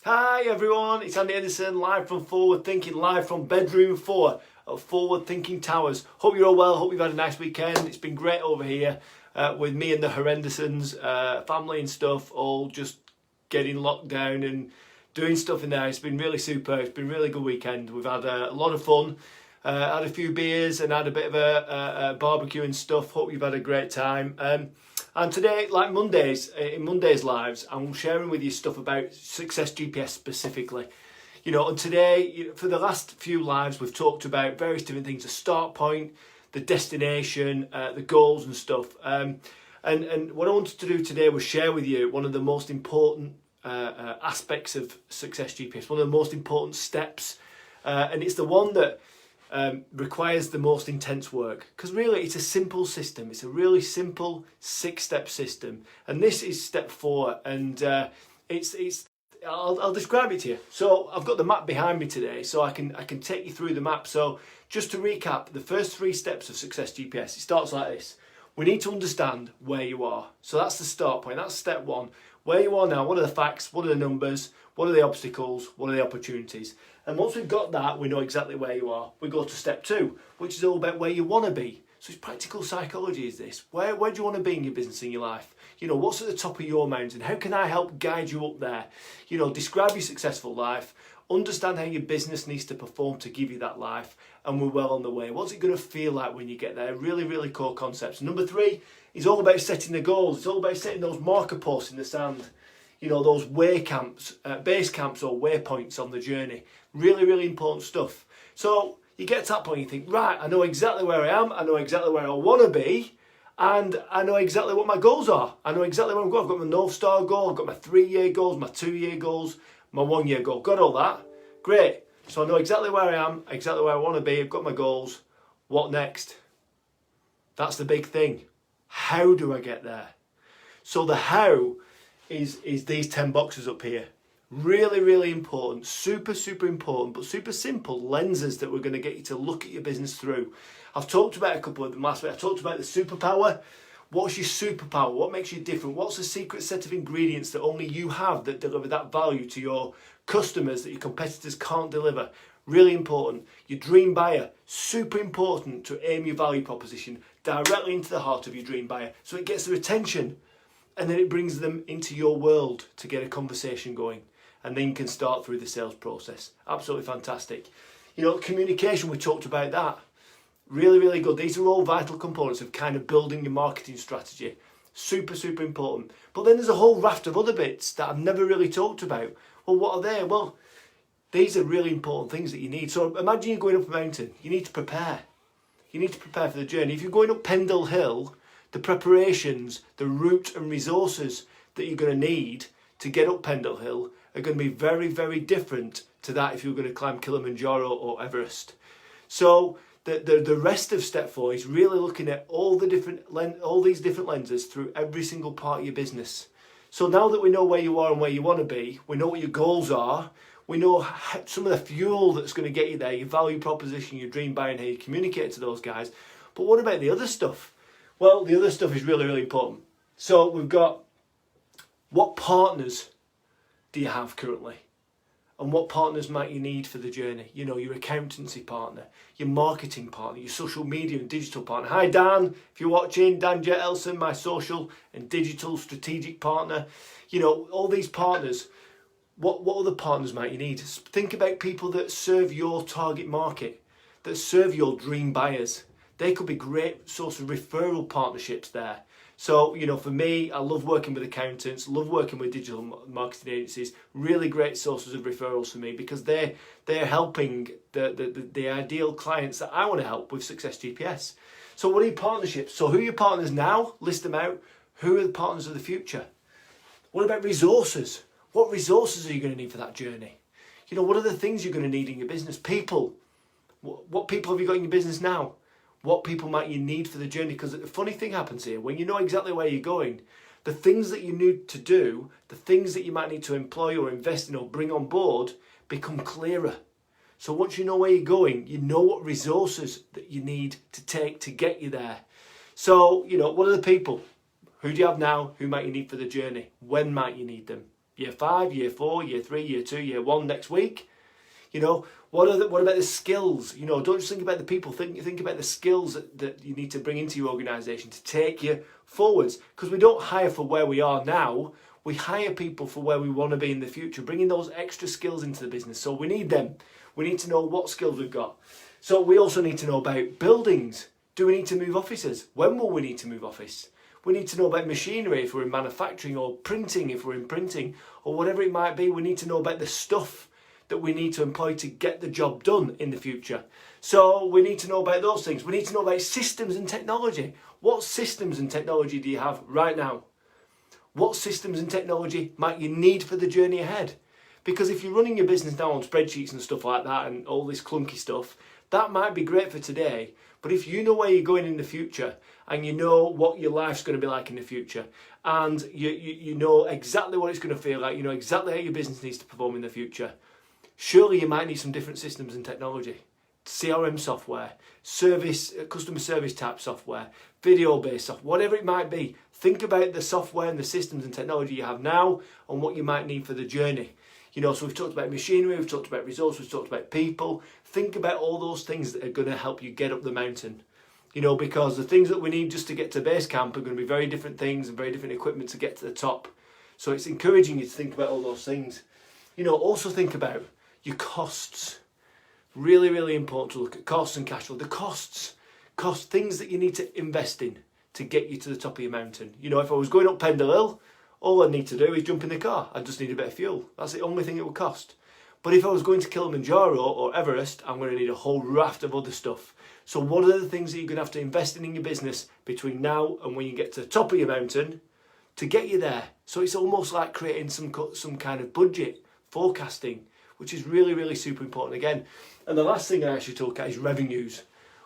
Hi everyone, it's Andy Henderson, live from Forward Thinking, live from bedroom 4 of Forward Thinking Towers. Hope you're all well, hope you've had a nice weekend. It's been great over here with me and the Hendersons, family and stuff, all just getting locked down and doing stuff in there. It's been really super, it's been a really good weekend. We've had a lot of fun, had a few beers and had a bit of a barbecue and stuff. Hope you've had a great time. And today, like Mondays, in Monday's lives, I'm sharing with you stuff about Success GPS specifically. And today, for the last few lives, we've talked about various different things: the start point, the destination, the goals and stuff. And what I wanted to do today was share with you one of the most important aspects of Success GPS, one of the most important steps, and it's the one that requires the most intense work, because really it's a simple system. It's a really simple 6-step system, and this is step 4, and I'll describe it to you. So I've got the map behind me today, so I can take you through the map. So just to recap, the first 3 steps of Success GPS, it starts like this. We need to understand where you are. So that's the start point. That's step 1. Where you are now. What are the facts? What are the numbers? What are the obstacles? What are the opportunities? And once we've got that, we know exactly where you are. We go to step 2, which is all about where you want to be. So it's practical psychology, is this. Where do you want to be in your business, in your life? What's at the top of your mountain? How can I help guide you up there? Describe your successful life. Understand how your business needs to perform to give you that life. And we're well on the way. What's it going to feel like when you get there? Really, really core concepts. Number 3 is all about setting the goals. It's all about setting those marker posts in the sand. Those way camps, base camps or waypoints on the journey. Really, really important stuff. So you get to that point, you think, right, I know exactly where I am, I know exactly where I want to be, and I know exactly what my goals are. I know exactly where I'm going. I've got my North Star goal, I've got my 3-year goals, my 2-year goals, my 1-year goal. Got all that? Great. So I know exactly where I am, exactly where I want to be, I've got my goals. What next? That's the big thing. How do I get there? So the how is these 10 boxes up here. Really, really important, super, super important, but super simple lenses that we're going to get you to look at your business through. I've talked about a couple of them last week. I talked about the superpower. What's your superpower? What makes you different? What's the secret set of ingredients that only you have that deliver that value to your customers that your competitors can't deliver? Really important. Your dream buyer, super important to aim your value proposition directly into the heart of your dream buyer so it gets their attention. And then it brings them into your world to get a conversation going. And then you can start through the sales process. Absolutely fantastic. Communication, we talked about that. Really, really good. These are all vital components of kind of building your marketing strategy. Super, super important. But then there's a whole raft of other bits that I've never really talked about. Well, what are they? Well, these are really important things that you need. So imagine you're going up a mountain. You need to prepare. You need to prepare for the journey. If you're going up Pendle Hill, the preparations, the route and resources that you're going to need to get up Pendle Hill are going to be very, very different to that if you're going to climb Kilimanjaro or Everest. So the rest of step 4 is really looking at all these different lenses through every single part of your business. So now that we know where you are and where you want to be, we know what your goals are, we know some of the fuel that's going to get you there, your value proposition, your dream buyer, and how you communicate to those guys. But what about the other stuff? Well, the other stuff is really, really important. So we've got, what partners do you have currently? And what partners might you need for the journey? Your accountancy partner, your marketing partner, your social media and digital partner. Hi Dan, if you're watching, Dan Jet Elson, my social and digital strategic partner. All these partners, what other partners might you need? Think about people that serve your target market, that serve your dream buyers. They could be great source of referral partnerships there. So, for me, I love working with accountants, love working with digital marketing agencies, really great sources of referrals for me because they're helping the ideal clients that I want to help with Success GPS. So what are your partnerships? So who are your partners now? List them out. Who are the partners of the future? What about resources? What resources are you going to need for that journey? What are the things you're going to need in your business? People. What people have you got in your business now? What people might you need for the journey? Because the funny thing happens here, when you know exactly where you're going, the things that you need to do, the things that you might need to employ or invest in or bring on board become clearer. So once you know where you're going, you know what resources that you need to take to get you there. So, what are the people? Who do you have now? Who might you need for the journey? When might you need them? Year 5, year 4, year 3, year 2, year 1 next week. You know, what about the skills? You know, don't just think about the people, think about the skills that you need to bring into your organisation to take you forwards. Because we don't hire for where we are now, we hire people for where we want to be in the future, bringing those extra skills into the business. So we need them. We need to know what skills we've got. So we also need to know about buildings. Do we need to move offices? When will we need to move office? We need to know about machinery if we're in manufacturing, or printing if we're in printing, or whatever it might be. We need to know about the stuff that we need to employ to get the job done in the future. So we need to know about those things. We need to know about systems and technology. What systems and technology do you have right now? What systems and technology might you need for the journey ahead? Because if you're running your business now on spreadsheets and stuff like that and all this clunky stuff, that might be great for today. But if you know where you're going in the future, and you know what your life's going to be like in the future, and you know exactly what it's going to feel like, you know exactly how your business needs to perform in the future, surely you might need some different systems and technology. CRM software, customer service type software, video-based software, whatever it might be. Think about the software and the systems and technology you have now and what you might need for the journey. You know, so we've talked about machinery, we've talked about results, we've talked about people. Think about all those things that are going to help you get up the mountain. You know, because the things that we need just to get to base camp are going to be very different things and very different equipment to get to the top. So it's encouraging you to think about all those things. You know, also think about your costs. Really, really important to look at costs and cash flow. The costs, things that you need to invest in to get you to the top of your mountain. You know, if I was going up Pendle Hill, all I need to do is jump in the car. I just need a bit of fuel. That's the only thing it would cost. But if I was going to Kilimanjaro or Everest, I'm going to need a whole raft of other stuff. So what are the things that you're going to have to invest in your business between now and when you get to the top of your mountain to get you there? So it's almost like creating some kind of budget, forecasting, which is really, really super important again. And the last thing I actually talk about is revenues.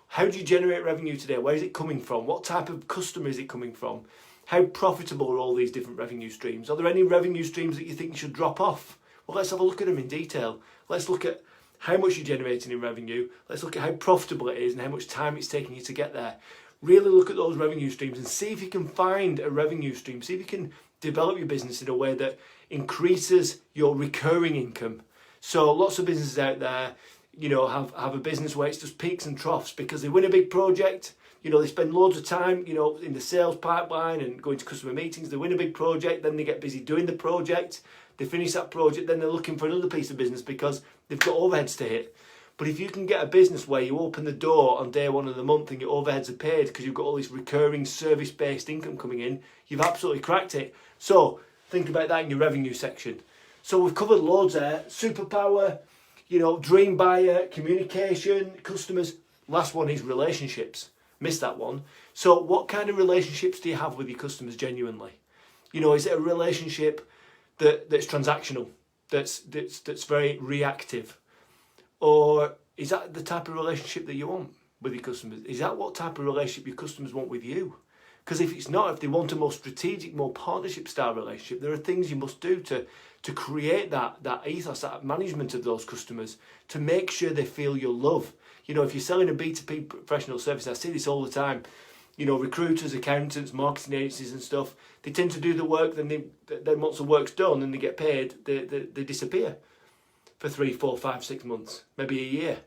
How do you generate revenue today? Where is it coming from? What type of customer is it coming from? How profitable are all these different revenue streams? Are there any revenue streams that you think you should drop off? Well, let's have a look at them in detail. Let's look at how much you're generating in revenue. Let's look at how profitable it is and how much time it's taking you to get there. Really look at those revenue streams and see if you can find a revenue stream. See if you can develop your business in a way that increases your recurring income. So lots of businesses out there, you know, have a business where it's just peaks and troughs because they win a big project. You know, they spend loads of time, you know, in the sales pipeline and going to customer meetings. They win a big project, then they get busy doing the project. They finish that project, then they're looking for another piece of business because they've got overheads to hit. But if you can get a business where you open the door on day 1 of the month and your overheads are paid because you've got all this recurring service-based income coming in, you've absolutely cracked it. So think about that in your revenue section. So we've covered loads there. Superpower, you know, dream buyer, communication, customers. Last one is relationships. Missed that one. So what kind of relationships do you have with your customers genuinely? You know, is it a relationship that's transactional, that's very reactive? Or is that the type of relationship that you want with your customers? Is that what type of relationship your customers want with you? Because if it's not, if they want a more strategic, more partnership style relationship, there are things you must do to create that ethos, that management of those customers, to make sure they feel your love. You know, if you're selling a B2B professional service, I see this all the time. You know, recruiters, accountants, marketing agencies and stuff, they tend to do the work, then once the work's done and they get paid, they disappear for 3, 4, 5, 6 months, maybe a year.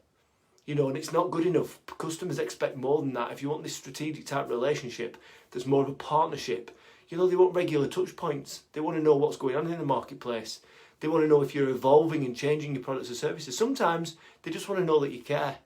You know, and it's not good enough. Customers expect more than that. If you want this strategic type relationship that's more of a partnership, you know, they want regular touch points. They want to know what's going on in the marketplace. They want to know if you're evolving and changing your products or services. Sometimes they just want to know that you care.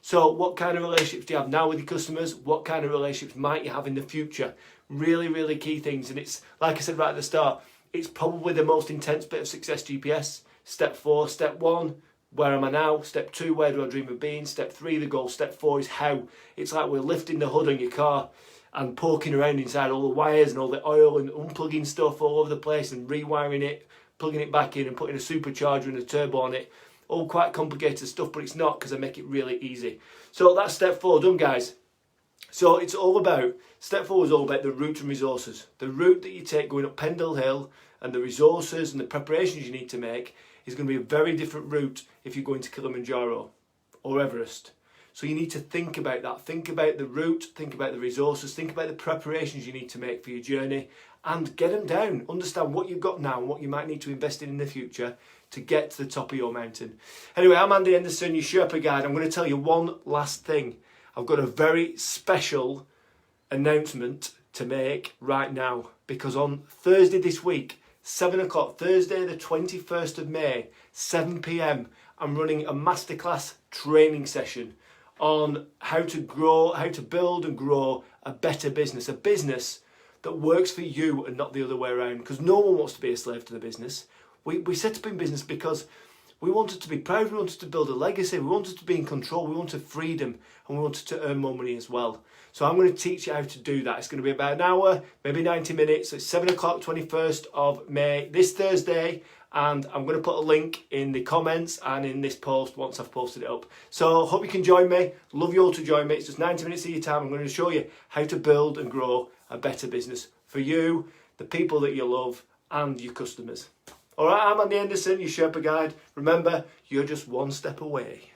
So what kind of relationships do you have now with your customers? What kind of relationships might you have in the future? Really, really key things. And it's, like I said right at the start, it's probably the most intense bit of Success GPS. Step 4, step 1, where am I now? Step 2, where do I dream of being? Step 3, the goal. Step 4 is how. It's like we're lifting the hood on your car and poking around inside all the wires and all the oil and unplugging stuff all over the place and rewiring it, plugging it back in and putting a supercharger and a turbo on it. All quite complicated stuff, but it's not, because I make it really easy. So that's step 4 done, guys. So it's all about, step 4 is all about the route and resources. The route that you take going up Pendle Hill and the resources and the preparations you need to make is going to be a very different route if you're going to Kilimanjaro or Everest. So you need to think about that. Think about the route, think about the resources, think about the preparations you need to make for your journey, and get them down. Understand what you've got now and what you might need to invest in the future to get to the top of your mountain. Anyway, I'm Andy Henderson, your Sherpa guide. I'm going to tell you one last thing. I've got a very special announcement to make right now, because on Thursday this week, 7 o'clock, Thursday the 21st of May, 7 p.m, I'm running a masterclass training session on how to build and grow a better business, a business that works for you and not the other way around, because no one wants to be a slave to the business. We set up in business because we wanted to be proud, we wanted to build a legacy, we wanted to be in control, we wanted freedom, and we wanted to earn more money as well. So I'm going to teach you how to do that. It's going to be about an hour, maybe 90 minutes. So it's 7 o'clock, 21st of May, this Thursday. And I'm going to put a link in the comments and in this post once I've posted it up. So hope you can join me. Love you all to join me. It's just 90 minutes of your time. I'm going to show you how to build and grow a better business for you, the people that you love, and your customers. All right, I'm Andy Henderson, your Sherpa guide. Remember, you're just one step away.